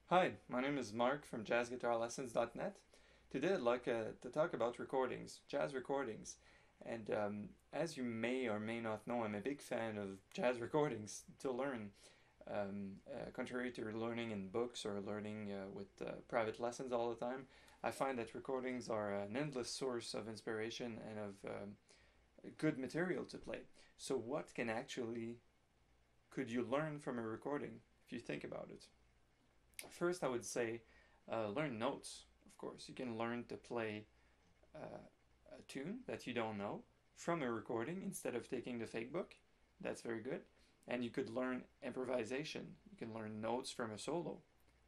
Hi, my name is Marc from jazzguitarlessons.net. Today I'd like to talk about recordings, jazz recordings. And as you may or may not know, I'm a big fan of jazz recordings to learn. Contrary to learning in books or learning with private lessons all the time, I find that recordings are an endless source of inspiration and of good material to play. So what could you learn from a recording if you think about it? First, I would say learn notes. Of course, you can learn to play a tune that you don't know from a recording instead of taking the fake book. That's very good. And you could learn improvisation. You can learn notes from a solo.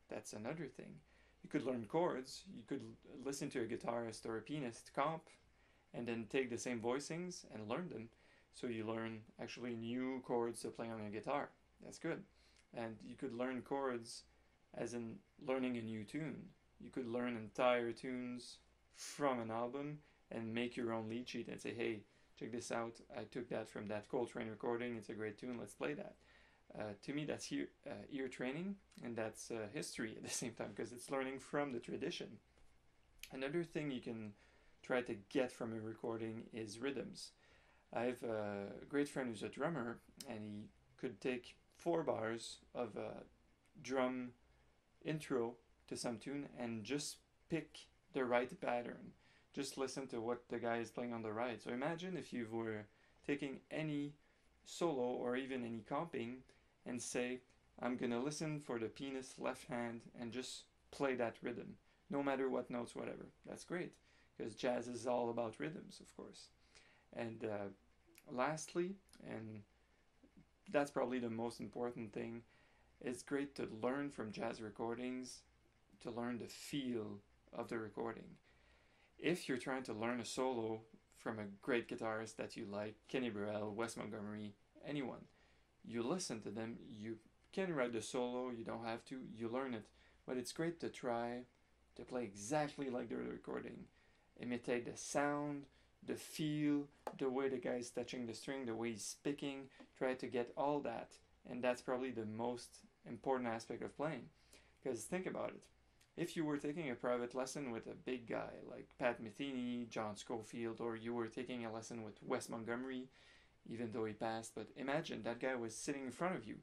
That's another thing. You could learn chords. You could listen to a guitarist or a pianist comp and then take the same voicings and learn them. So you learn actually new chords to play on a guitar. That's good. And you could learn chords as in learning a new tune. You could learn entire tunes from an album and make your own lead sheet and say, hey, check this out. I took that from that Coltrane recording. It's a great tune. Let's play that. To me, that's ear training, and that's history at the same time because it's learning from the tradition. Another thing you can try to get from a recording is rhythms. I have a great friend who's a drummer, and he could take 4 bars of a drum intro to some tune and just pick the right pattern. Just listen to what the guy is playing on the right. So imagine if you were taking any solo or even any comping and say, I'm gonna listen for the pianist's left hand and just play that rhythm, no matter what notes, whatever. That's great, because jazz is all about rhythms, of course. And lastly, and that's probably the most important thing, it's great to learn from jazz recordings, to learn the feel of the recording. If you're trying to learn a solo from a great guitarist that you like, Kenny Burrell, Wes Montgomery, anyone, you listen to them, you can write the solo, you don't have to, you learn it. But it's great to try to play exactly like the recording. Imitate the sound, the feel, the way the guy is touching the string, the way he's picking, try to get all that. And that's probably the most important aspect of playing. Because think about it. If you were taking a private lesson with a big guy like Pat Metheny, John Scofield, or you were taking a lesson with Wes Montgomery, even though he passed, but imagine that guy was sitting in front of you.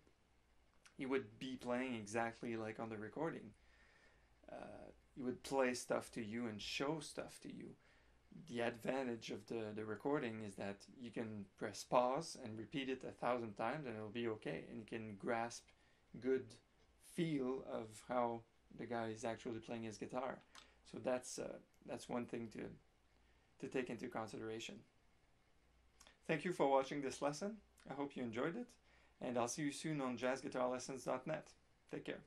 He would be playing exactly like on the recording. He would play stuff to you and show stuff to you. The advantage of the recording is that you can press pause and repeat it 1,000 times and it'll be okay, and you can grasp good feel of how the guy is actually playing his guitar. So that's one thing to take into consideration. Thank you for watching this lesson. I hope you enjoyed it, and I'll see you soon on jazzguitarlessons.net. Take care.